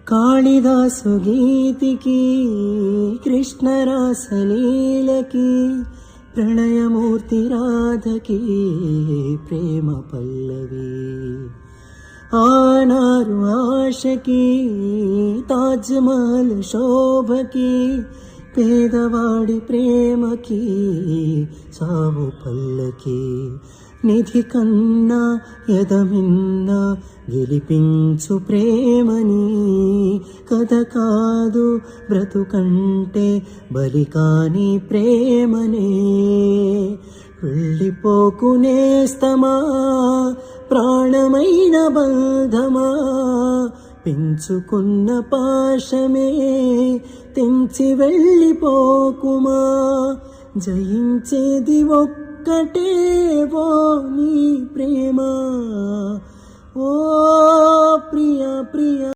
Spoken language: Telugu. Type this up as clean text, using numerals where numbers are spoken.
కాళిదాసు గీతికి కృష్ణరాసలీలకి ప్రణయమూర్తి రాధకి ప్రేమ పల్లవి. ఆనారు ఆశకి తాజ్మహల్ శోభకి పేదవాడి ప్రేమకి సావు పల్లకి. నిధి కన్నా ఎదమిన్న గెలిపించు ప్రేమని కథ కాదు బ్రతుకంటే బలి కాని ప్రేమనే. వెళ్ళిపోకునేస్తమా ప్రాణమైన బంధమా పెంచుకున్న పాశమే తెంచి వెళ్ళిపోకుమా. జయించేది ఒక్కటే ఓ నీ ప్రేమ. ఓ ప్రియ ప్రియ